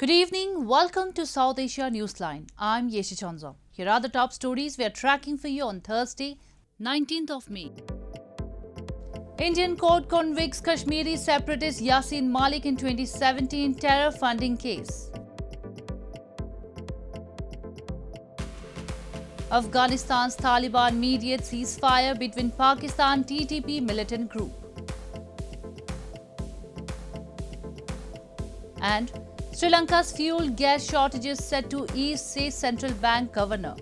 Good evening. Welcome to South Asia Newsline. I'm Yasin Malik. Here are the top stories we are tracking for you on Thursday, 19th of May. Indian court convicts Kashmiri separatist Yasin Malik in 2017 terror funding case. Afghanistan's Taliban mediate ceasefire between Pakistan TTP militant group. And Sri Lanka's fuel gas shortages set to ease, says central bank governor.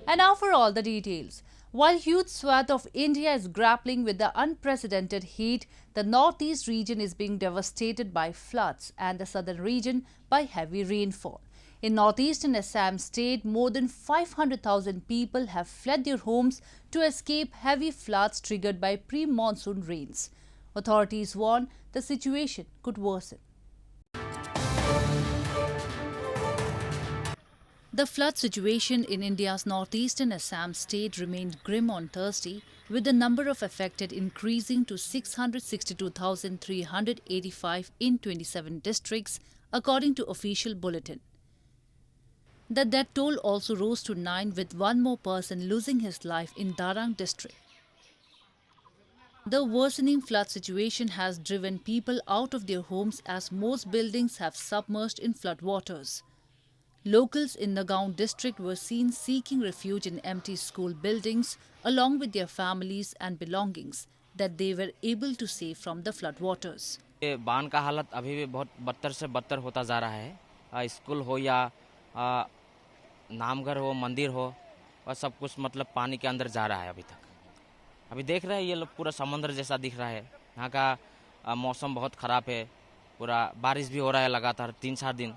And now for all the details. While huge swath of India is grappling with the unprecedented heat, the northeast region is being devastated by floods and the southern region by heavy rainfall. In northeastern Assam state, more than 500,000 people have fled their homes to escape heavy floods triggered by pre-monsoon rains. Authorities warn the situation could worsen. The flood situation in India's northeastern Assam state remained grim on Thursday, with the number of affected increasing to 662,385 in 27 districts, according to official bulletin. The death toll also rose to 9, with one more person losing his life in Darang district. The worsening flood situation has driven people out of their homes as most buildings have submerged in floodwaters. Locals in Nagaon district were seen seeking refuge in empty school buildings along with their families and belongings that they were able to save from the floodwaters. ये बांध का हालत अभी भी बहुत बदतर से बदतर होता जा रहा है। स्कूल हो या नामघर हो, मंदिर हो, और सब कुछ मतलब पानी के अंदर जा रहा है अभी तक। अभी देख रहे हैं ये लोग पूरा समुद्र जैसा दिख रहा है। यहाँ का मौसम बहुत ख़राब है, पूरा बारिश भी हो रहा है लगातार 3-4 दिन।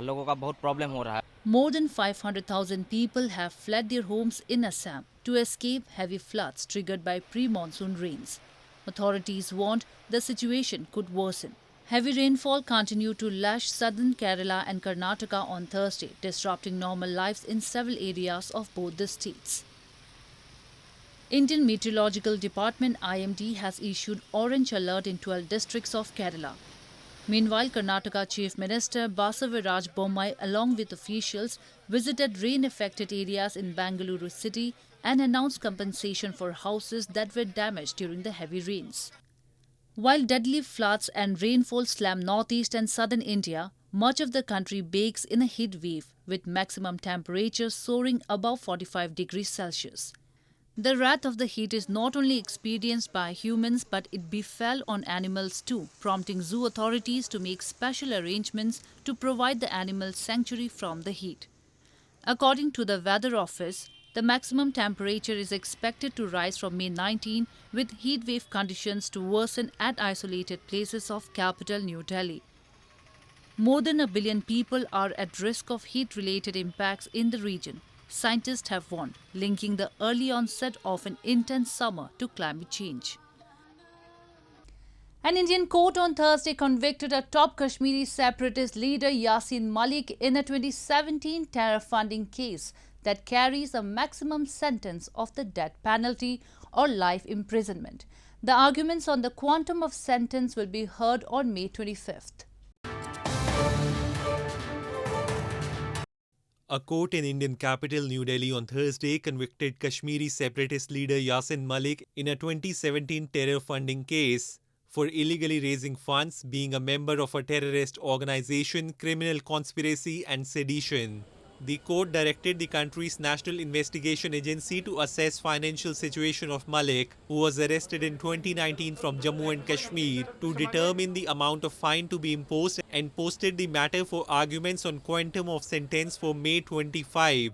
लोगों का बहुत प्रॉब्लम हो रहा है। More than 500,000 people have fled their homes in Assam to escape heavy floods triggered by pre-monsoon rains. Authorities warned the situation could worsen. Heavy rainfall continued to lash southern Kerala and Karnataka on Thursday, disrupting normal lives in several areas of both the states. Indian Meteorological Department IMD has issued orange alert in 12 districts of Kerala. Meanwhile, Karnataka Chief Minister Basavaraj Bommai along with officials visited rain-affected areas in Bangalore city and announced compensation for houses that were damaged during the heavy rains. While deadly floods and rainfall slam northeast and southern India, much of the country bakes in a heat wave with maximum temperatures soaring above 45 degrees Celsius. The wrath of the heat is not only experienced by humans but it befell on animals too, prompting zoo authorities to make special arrangements to provide the animals sanctuary from the heat. According to the Weather Office, the maximum temperature is expected to rise from May 19 with heat wave conditions to worsen at isolated places of capital New Delhi. More than 1 billion people are at risk of heat-related impacts in the region. Scientists have warned, linking the early onset of an intense summer to climate change. An Indian court on Thursday convicted a top Kashmiri separatist leader Yasin Malik in a 2017 terror funding case that carries a maximum sentence of the death penalty or life imprisonment. The arguments on the quantum of sentence will be heard on May 25th. A court in Indian capital New Delhi on Thursday convicted Kashmiri separatist leader Yasin Malik in a 2017 terror funding case for illegally raising funds, being a member of a terrorist organization, criminal conspiracy and sedition. The court directed the country's National Investigation Agency to assess financial situation of Malik, who was arrested in 2019 from Jammu and Kashmir, to determine the amount of fine to be imposed and posted the matter for arguments on quantum of sentence for May 25.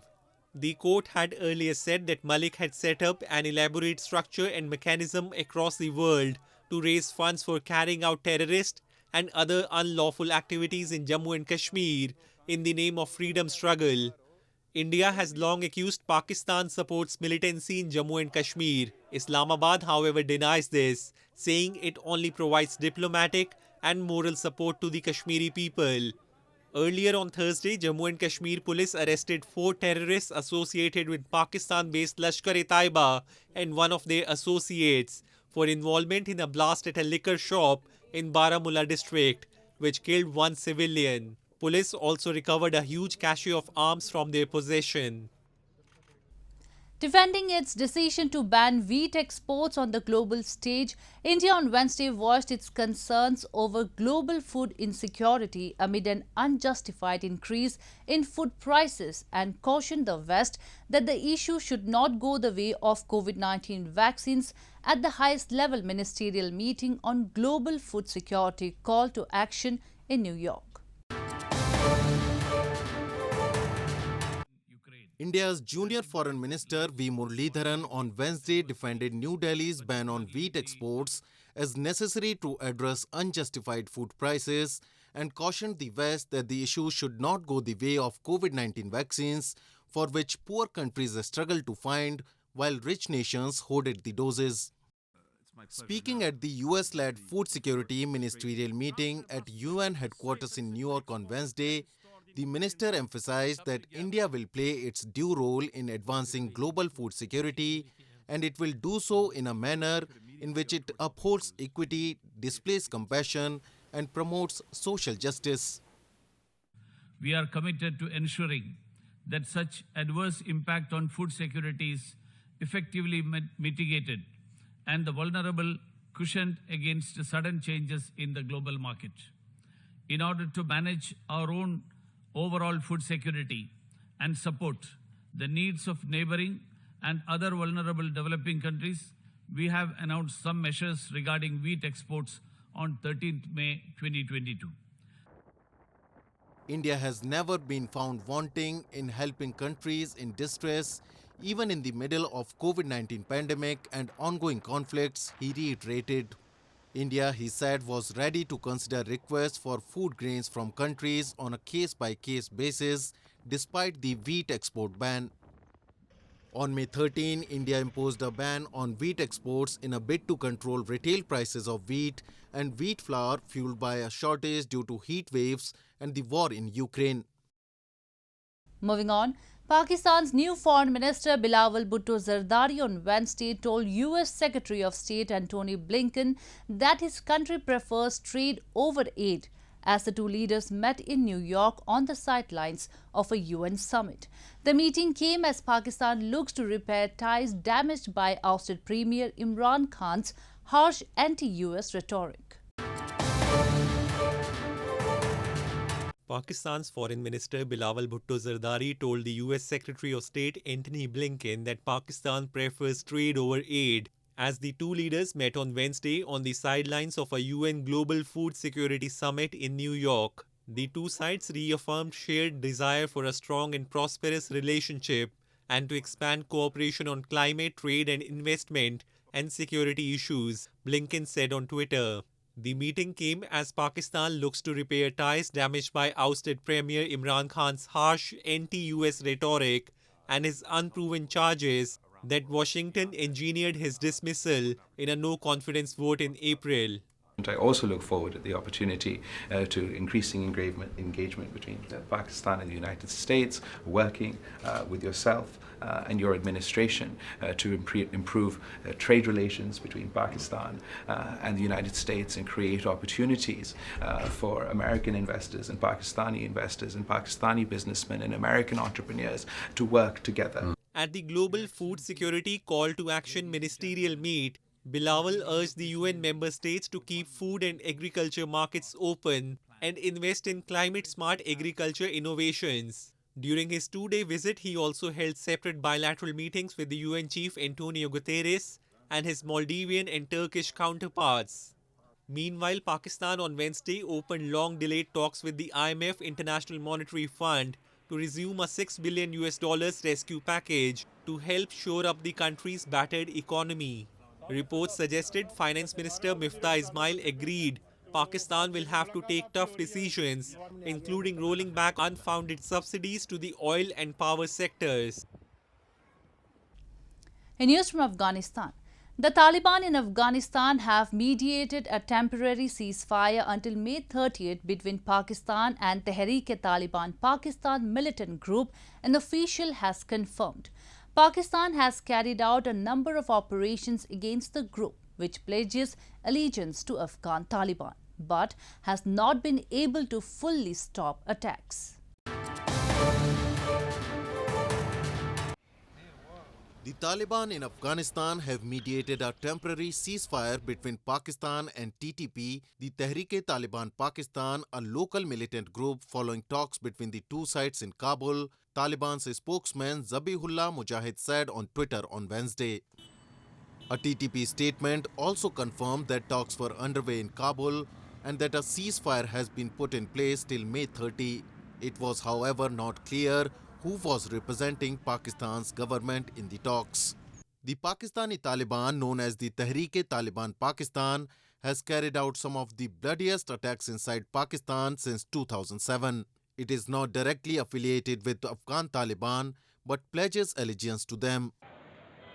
The court had earlier said that Malik had set up an elaborate structure and mechanism across the world to raise funds for carrying out terrorist and other unlawful activities in Jammu and Kashmir in the name of freedom struggle. India has long accused Pakistan supports militancy in Jammu and Kashmir. Islamabad, however, denies this, saying it only provides diplomatic and moral support to the Kashmiri people. Earlier on Thursday, Jammu and Kashmir police arrested 4 terrorists associated with Pakistan-based Lashkar-e-Taiba and one of their associates, for involvement in a blast at a liquor shop in Baramulla district, which killed one civilian. Police also recovered a huge cache of arms from their possession. Defending its decision to ban wheat exports on the global stage, India on Wednesday voiced its concerns over global food insecurity amid an unjustified increase in food prices and cautioned the West that the issue should not go the way of COVID-19 vaccines at the highest level ministerial meeting on global food security call to action in New York. India's junior foreign minister V. Muralidharan on Wednesday defended New Delhi's ban on wheat exports as necessary to address unjustified food prices and cautioned the West that the issue should not go the way of COVID-19 vaccines, for which poor countries struggled to find while rich nations hoarded the doses. Speaking at the US-led food security ministerial meeting at UN headquarters in New York on Wednesday, the minister emphasized that India will play its due role in advancing global food security, and it will do so in a manner in which it upholds equity, displays compassion, and promotes social justice. We are committed to ensuring that such adverse impact on food security is effectively mitigated and the vulnerable cushioned against sudden changes in the global market. In order to manage our own overall food security and support the needs of neighboring and other vulnerable developing countries, we have announced some measures regarding wheat exports on 13th May 2022. India has never been found wanting in helping countries in distress, even in the middle of COVID-19 pandemic and ongoing conflicts, he reiterated. India, he said, was ready to consider requests for food grains from countries on a case-by-case basis, despite the wheat export ban. On May 13, India imposed a ban on wheat exports in a bid to control retail prices of wheat and wheat flour fueled by a shortage due to heat waves and the war in Ukraine. Moving on, Pakistan's new Foreign Minister Bilawal Bhutto-Zardari on Wednesday told US Secretary of State Antony Blinken that his country prefers trade over aid, as the two leaders met in New York on the sidelines of a UN summit. The meeting came as Pakistan looks to repair ties damaged by ousted Premier Imran Khan's harsh anti-US rhetoric. Pakistan's Foreign Minister Bilawal Bhutto-Zardari told the US Secretary of State Antony Blinken that Pakistan prefers trade over aid, as the two leaders met on Wednesday on the sidelines of a UN Global Food Security Summit in New York. The two sides reaffirmed shared desire for a strong and prosperous relationship and to expand cooperation on climate, trade and investment and security issues, Blinken said on Twitter. The meeting came as Pakistan looks to repair ties damaged by ousted Premier Imran Khan's harsh anti-US rhetoric and his unproven charges that Washington engineered his dismissal in a no-confidence vote in April. I also look forward to the opportunity to increasing engagement between Pakistan and the United States, working with yourself and your administration to improve trade relations between Pakistan and the United States and create opportunities for American investors and Pakistani businessmen and American entrepreneurs to work together. At the Global Food Security Call to Action Ministerial Meet, Bilawal urged the UN member states to keep food and agriculture markets open and invest in climate-smart agriculture innovations. During his two-day visit, he also held separate bilateral meetings with the UN Chief Antonio Guterres and his Maldivian and Turkish counterparts. Meanwhile, Pakistan on Wednesday opened long-delayed talks with the IMF International Monetary Fund to resume a $6 billion rescue package to help shore up the country's battered economy. Reports suggested Finance Minister Miftah Ismail agreed Pakistan will have to take tough decisions, including rolling back unfounded subsidies to the oil and power sectors. In news from Afghanistan, the Taliban in Afghanistan have mediated a temporary ceasefire until May 30th between Pakistan and Tehreek-e-Taliban Pakistan militant group, an official has confirmed. Pakistan has carried out a number of operations against the group. which pledges allegiance to Afghan Taliban, but has not been able to fully stop attacks. The Taliban in Afghanistan have mediated a temporary ceasefire between Pakistan and TTP, the Tehreek-e-Taliban Pakistan, a local militant group following talks between the two sides in Kabul, Taliban's spokesman Zabihullah Mujahid said on Twitter on Wednesday. A TTP statement also confirmed that talks were underway in Kabul and that a ceasefire has been put in place till May 30. It was, however, not clear who was representing Pakistan's government in the talks. The Pakistani Taliban, known as the Tehreek-e-Taliban Pakistan, has carried out some of the bloodiest attacks inside Pakistan since 2007. It is not directly affiliated with the Afghan Taliban but pledges allegiance to them.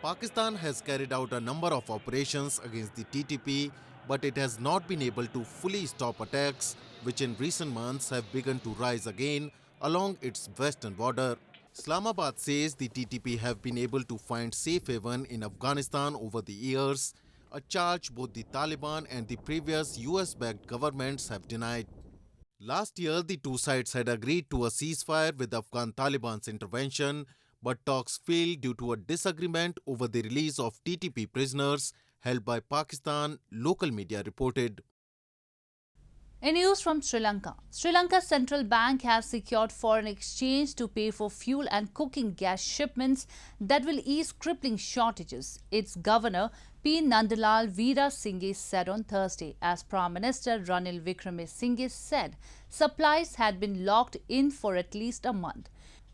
Pakistan has carried out a number of operations against the TTP, but it has not been able to fully stop attacks, which in recent months have begun to rise again along its western border. Islamabad says the TTP have been able to find safe haven in Afghanistan over the years, a charge both the Taliban and the previous US-backed governments have denied. Last year, the two sides had agreed to a ceasefire with Afghan Taliban's intervention, but talks failed due to a disagreement over the release of TTP prisoners held by Pakistan, local media reported. In news from Sri Lanka, Sri Lanka's central bank has secured foreign exchange to pay for fuel and cooking gas shipments that will ease crippling shortages, its governor P. Nandalal Weerasinghe said on Thursday. As Prime Minister Ranil Wickremesinghe said, supplies had been locked in for at least a month.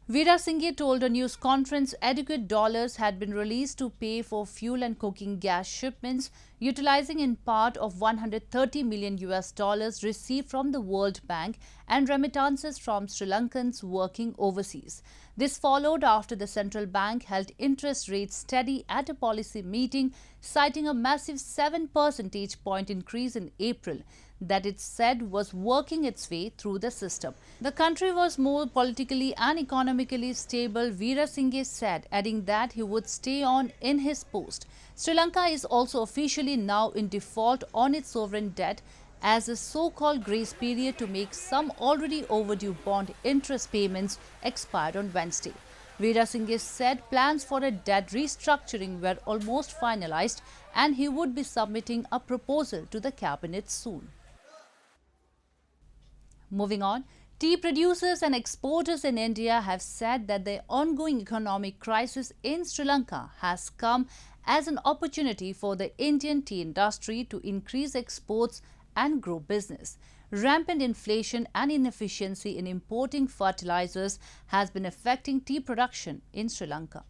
Weerasinghe told a news conference adequate dollars had been released to pay for fuel and cooking gas shipments, utilizing in part of $130 million received from the World Bank and remittances from Sri Lankans working overseas. This followed after the central bank held interest rates steady at a policy meeting, citing a massive 7 percentage point increase in April that it said was working its way through the system. The country was more politically and economically stable, Weerasinghe said, adding that he would stay on in his post. Sri Lanka is also officially now in default on its sovereign debt as a so-called grace period to make some already overdue bond interest payments expired on Wednesday. Weerasinghe said plans for a debt restructuring were almost finalized and he would be submitting a proposal to the cabinet soon. Moving on, tea producers and exporters in India have said that the ongoing economic crisis in Sri Lanka has come as an opportunity for the Indian tea industry to increase exports and grow business. Rampant inflation and inefficiency in importing fertilizers has been affecting tea production in Sri Lanka.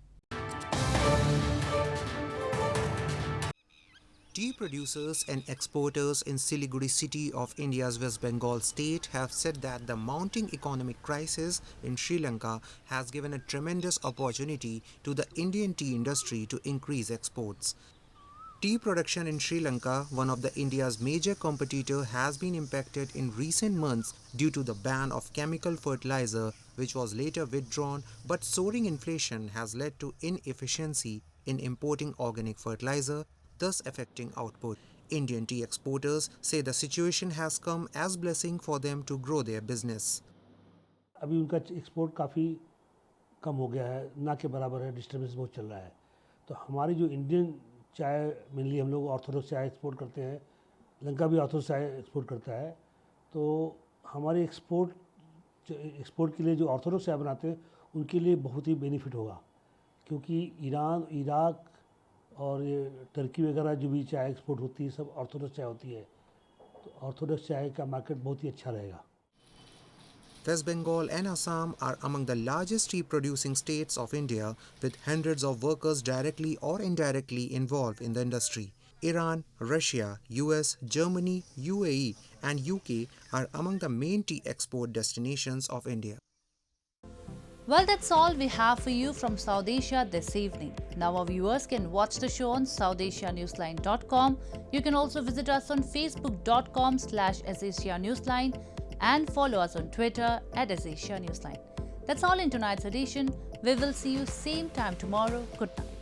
Tea producers and exporters in Siliguri city of India's West Bengal state have said that the mounting economic crisis in Sri Lanka has given a tremendous opportunity to the Indian tea industry to increase exports. Tea production in Sri Lanka, one of the India's major competitor, has been impacted in recent months due to the ban of chemical fertilizer, which was later withdrawn, but soaring inflation has led to inefficiency in importing organic fertilizer, thus affecting output. Indian tea exporters say the situation has come as blessing for them to grow their business. अभी उनका export काफ़ी कम हो गया है, ना के बराबर है, डिस्टर्बेंस बहुत चल रहा है. तो हमारी जो इंडियन चाय, मेनली हम लोग ऑर्थोडॉक्स चाय एक्सपोर्ट करते हैं, लंका भी ऑर्थोडॉक्स चाय एक्सपोर्ट करता है, तो हमारी एक्सपोर्ट के लिए जो ऑर्थोडॉक्स चाय बनाते हैं उनके लिए बहुत ही बेनिफिट होगा, क्योंकि ईरान, इराक और ये टर्की वगैरह जो भी चाय एक्सपोर्ट होती है सब ऑर्थोडॉक्स चाय होती है, तो ऑर्थोडॉक्स चाय का मार्केट बहुत ही अच्छा रहेगा. West Bengal and Assam are among the largest tea producing states of India, with hundreds of workers directly or indirectly involved in the industry. Iran, Russia, US, Germany, UAE and UK are among the main tea export destinations of India. Well, that's all we have for you from South Asia this evening. Now our viewers can watch the show on SouthAsiaNewsline.com. You can also visit us on Facebook.com/AsAsiaNewsline and follow us on Twitter @AsAsiaNewsline. That's all in tonight's edition. We will see you same time tomorrow. Good night.